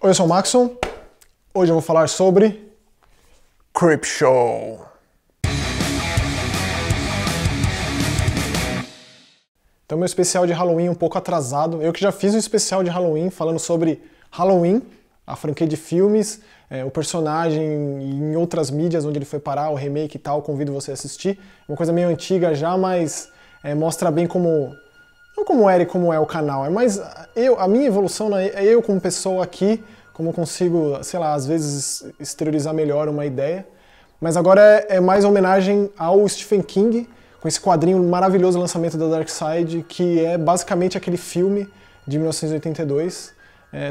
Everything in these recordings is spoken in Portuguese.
Oi, eu sou o Maxon. Hoje eu vou falar sobre Creepshow. Então, meu especial de Halloween um pouco atrasado. Eu que já fiz um especial de Halloween falando sobre Halloween, a franquia de filmes, o personagem em outras mídias onde ele foi parar, o remake e tal, convido você a assistir. Uma coisa meio antiga já, mas mostra bem como... Não como era e como é o canal, é mais a minha evolução, né? É eu como pessoa aqui, como eu consigo, sei lá, às vezes exteriorizar melhor uma ideia. Mas agora é mais homenagem ao Stephen King, com esse quadrinho maravilhoso, lançamento da Dark Side, que é basicamente aquele filme de 1982.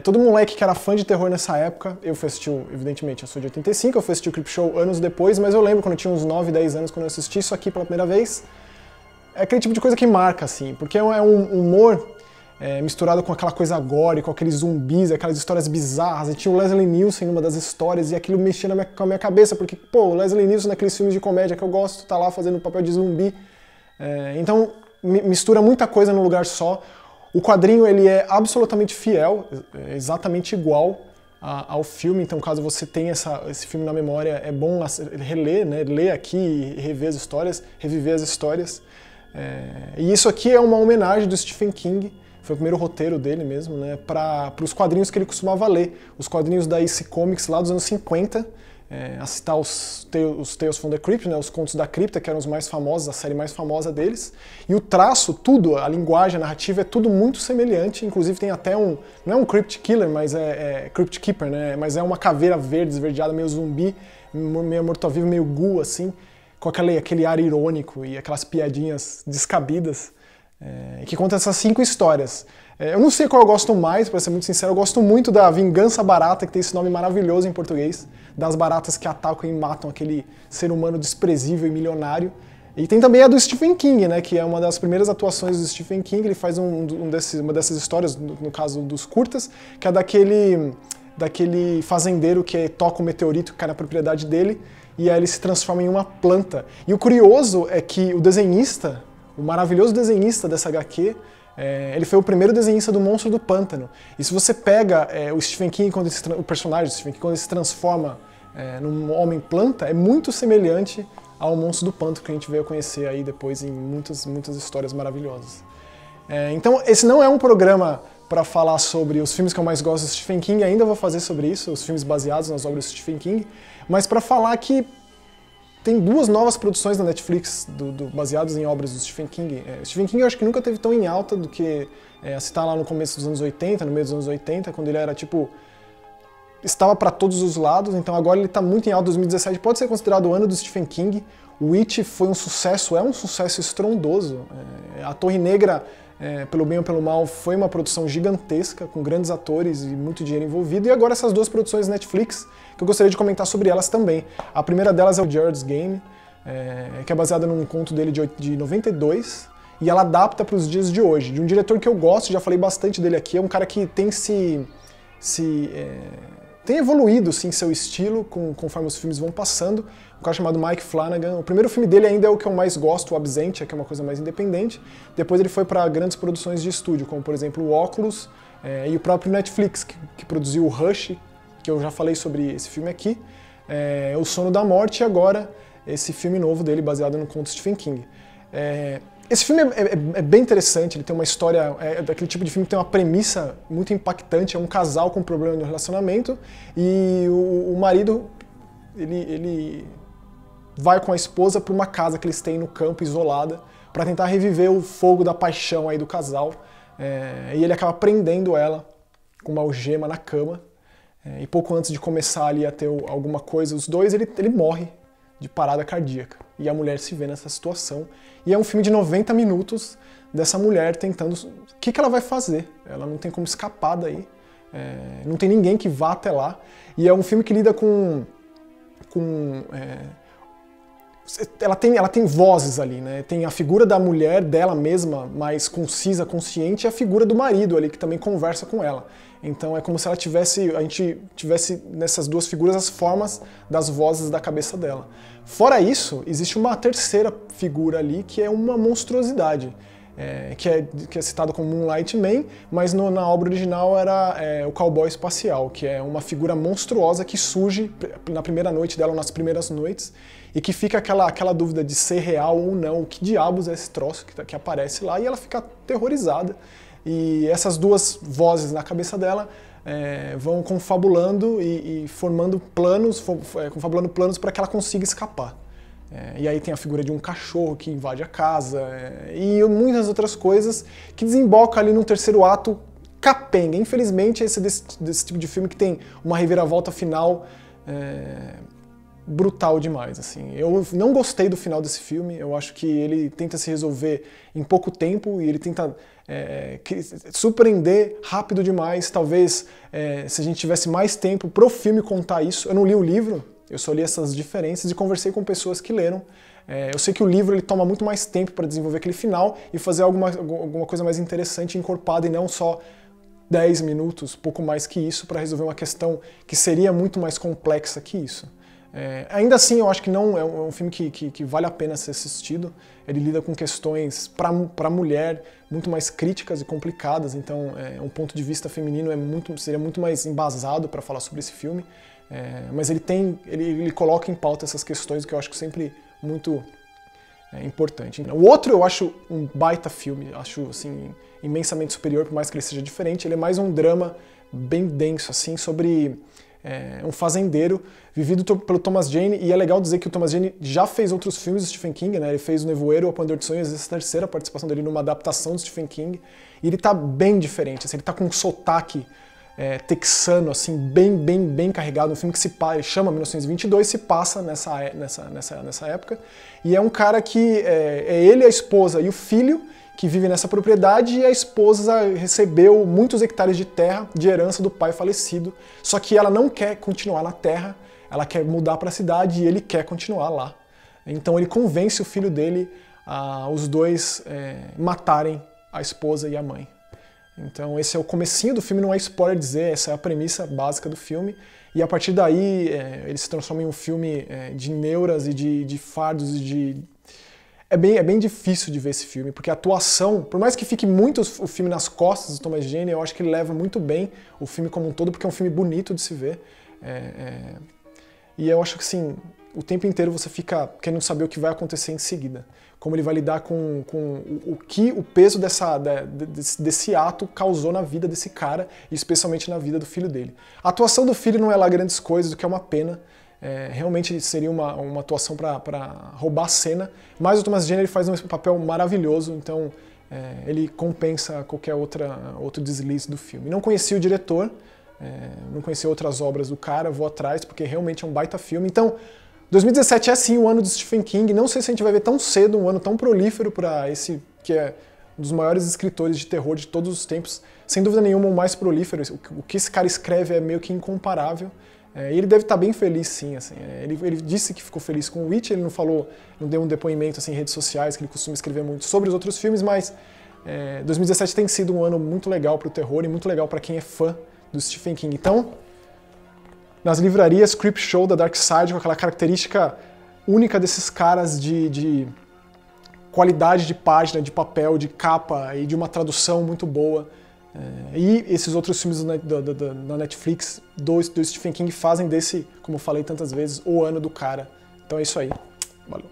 Todo moleque que era fã de terror nessa época, eu fui assistir, evidentemente, eu sou de 85, eu fui assistir o Creepshow anos depois, mas eu lembro quando eu tinha uns 9, 10 anos, quando eu assisti isso aqui pela primeira vez. É aquele tipo de coisa que marca, assim, porque é um humor misturado com aquela coisa gore, com aqueles zumbis, aquelas histórias bizarras. E tinha o Leslie Nielsen numa das histórias e aquilo mexia com a minha cabeça, porque, pô, o Leslie Nielsen naqueles filmes de comédia que eu gosto, tá lá fazendo papel de zumbi. Então, mistura muita coisa num lugar só. O quadrinho, ele é absolutamente fiel, exatamente igual ao filme, então caso você tenha esse filme na memória, é bom reler, né? Ler aqui e rever as histórias, reviver as histórias. E isso aqui é uma homenagem do Stephen King, foi o primeiro roteiro dele mesmo, né, para os quadrinhos que ele costumava ler, os quadrinhos da EC Comics lá dos anos 50, a citar os Tales from the Crypt, né, os Contos da Cripta, que eram os mais famosos, a série mais famosa deles, e o traço, tudo, a linguagem, a narrativa é tudo muito semelhante, inclusive tem até não é um Crypt Killer, mas é Crypt Keeper, né, mas é uma caveira verde, esverdeada, meio zumbi, meio morto-vivo, meio ghoul, assim, com aquele ar irônico e aquelas piadinhas descabidas, que conta essas 5 histórias. Eu não sei qual eu gosto mais, pra ser muito sincero, eu gosto muito da Vingança Barata, que tem esse nome maravilhoso em português, das baratas que atacam e matam aquele ser humano desprezível e milionário. E tem também a do Stephen King, né, que é uma das primeiras atuações do Stephen King, ele faz uma dessas histórias, no caso dos curtas, que é daquele fazendeiro que toca um meteorito que cai na propriedade dele, e aí ele se transforma em uma planta. E o curioso é que o desenhista, o maravilhoso desenhista dessa HQ, ele foi o primeiro desenhista do Monstro do Pântano. E se você pega o Stephen King, o personagem do Stephen King, quando ele se transforma num homem-planta, é muito semelhante ao Monstro do Pântano que a gente veio conhecer aí depois em muitas, muitas histórias maravilhosas. Então, esse não é um programa para falar sobre os filmes que eu mais gosto do Stephen King, ainda vou fazer sobre isso, os filmes baseados nas obras do Stephen King, mas para falar que tem 2 novas produções na Netflix baseadas em obras do Stephen King. Stephen King eu acho que nunca teve tão em alta do que citar lá no começo dos anos 80, no meio dos anos 80, quando ele era tipo... estava para todos os lados, então agora ele está muito em alta. 2017 pode ser considerado o ano do Stephen King. O It foi um sucesso, é um sucesso estrondoso. A Torre Negra, pelo bem ou pelo mal, foi uma produção gigantesca, com grandes atores e muito dinheiro envolvido. E agora essas 2 produções Netflix, que eu gostaria de comentar sobre elas também. A primeira delas é o Jared's Game, que é baseada num conto dele de 92, e ela adapta para os dias de hoje, de um diretor que eu gosto, já falei bastante dele aqui, é um cara que tem tem evoluído, sim, seu estilo conforme os filmes vão passando, um cara chamado Mike Flanagan. O primeiro filme dele ainda é o que eu mais gosto, o Absentia, que é uma coisa mais independente. Depois ele foi para grandes produções de estúdio, como por exemplo o Oculus e o próprio Netflix, que produziu o Rush, que eu já falei sobre esse filme aqui, O Sono da Morte e agora esse filme novo dele, baseado no conto Stephen King. Esse filme é bem interessante, ele tem uma história, daquele tipo de filme que tem uma premissa muito impactante, é um casal com problema no relacionamento e o marido, ele vai com a esposa para uma casa que eles têm no campo, isolada, para tentar reviver o fogo da paixão aí do casal, e ele acaba prendendo ela com uma algema na cama, e pouco antes de começar ali a ter alguma coisa, os dois, ele morre de parada cardíaca. E a mulher se vê nessa situação. E é um filme de 90 minutos dessa mulher tentando... O que ela vai fazer? Ela não tem como escapar daí. Não tem ninguém que vá até lá. E é um filme que lida ela tem vozes ali, né? Tem a figura da mulher, dela mesma, mais concisa, consciente, e a figura do marido ali, que também conversa com ela. Então é como se a gente tivesse nessas 2 figuras as formas das vozes da cabeça dela. Fora isso, existe uma terceira figura ali, que é uma monstruosidade. que é citado como Moonlight Man, mas na obra original era o cowboy espacial, que é uma figura monstruosa que surge na primeira noite dela, ou nas primeiras noites, e que fica aquela dúvida de ser real ou não, o que diabos é esse troço que aparece lá, e ela fica aterrorizada. E essas duas vozes na cabeça dela vão confabulando e formando planos, confabulando planos para que ela consiga escapar. E aí tem a figura de um cachorro que invade a casa e muitas outras coisas que desembocam ali num terceiro ato capenga. Infelizmente, esse é desse tipo de filme que tem uma reviravolta final brutal demais, assim. Eu não gostei do final desse filme, eu acho que ele tenta se resolver em pouco tempo e ele tenta surpreender rápido demais. Talvez se a gente tivesse mais tempo pro filme contar isso. Eu não li o livro, eu só li essas diferenças e conversei com pessoas que leram. Eu sei que o livro ele toma muito mais tempo para desenvolver aquele final e fazer alguma coisa mais interessante, encorpada, e não só 10 minutos, pouco mais que isso, para resolver uma questão que seria muito mais complexa que isso. Ainda assim, eu acho que não é um filme que vale a pena ser assistido. Ele lida com questões para a mulher muito mais críticas e complicadas, então um ponto de vista feminino seria muito mais embasado para falar sobre esse filme. Mas ele coloca em pauta essas questões que eu acho que sempre muito importante. O outro eu acho um baita filme, acho assim imensamente superior, por mais que ele seja diferente. Ele é mais um drama bem denso, assim, sobre um fazendeiro vivido pelo Thomas Jane, e é legal dizer que o Thomas Jane já fez outros filmes do Stephen King, né? Ele fez O Nevoeiro, O Apanhador de Sonhos, essa terceira participação dele numa adaptação do Stephen King, e ele tá bem diferente, assim, ele tá com um sotaque texano, assim, bem carregado, um filme que ele chama 1922, se passa nessa época, e é um cara que é ele, a esposa e o filho que vivem nessa propriedade, e a esposa recebeu muitos hectares de terra de herança do pai falecido, só que ela não quer continuar na terra, ela quer mudar para a cidade e ele quer continuar lá. Então ele convence o filho dele a os dois matarem a esposa e a mãe. Então esse é o comecinho do filme, não é spoiler dizer, essa é a premissa básica do filme, e a partir daí ele se transforma em um filme de neuras e de fardos e de... É bem difícil de ver esse filme, porque a atuação, por mais que fique muito o filme nas costas do Thomas Jane, eu acho que ele leva muito bem o filme como um todo, porque é um filme bonito de se ver. E eu acho que, assim, o tempo inteiro você fica querendo saber o que vai acontecer em seguida. Como ele vai lidar com o que o peso desse ato causou na vida desse cara, e especialmente na vida do filho dele. A atuação do filho não é lá grandes coisas, o que é uma pena. Realmente seria uma atuação para roubar a cena, mas o Thomas Jane ele faz um papel maravilhoso, então ele compensa qualquer outro deslize do filme. Não conheci o diretor, não conheci outras obras do cara, vou atrás, porque realmente é um baita filme. Então, 2017 é sim o ano do Stephen King, não sei se a gente vai ver tão cedo, um ano tão prolífero para esse, que é um dos maiores escritores de terror de todos os tempos, sem dúvida nenhuma o mais prolífero, o que esse cara escreve é meio que incomparável. E ele deve estar bem feliz, sim. Assim, ele disse que ficou feliz com o Witch, ele não deu um depoimento assim, em redes sociais, que ele costuma escrever muito sobre os outros filmes, mas 2017 tem sido um ano muito legal para o terror e muito legal para quem é fã do Stephen King. Então, nas livrarias, Creepshow da Dark Side, com aquela característica única desses caras de qualidade de página, de papel, de capa e de uma tradução muito boa. E esses outros filmes da Netflix do Stephen King fazem desse, como eu falei tantas vezes, o ano do cara. Então é isso aí. Valeu.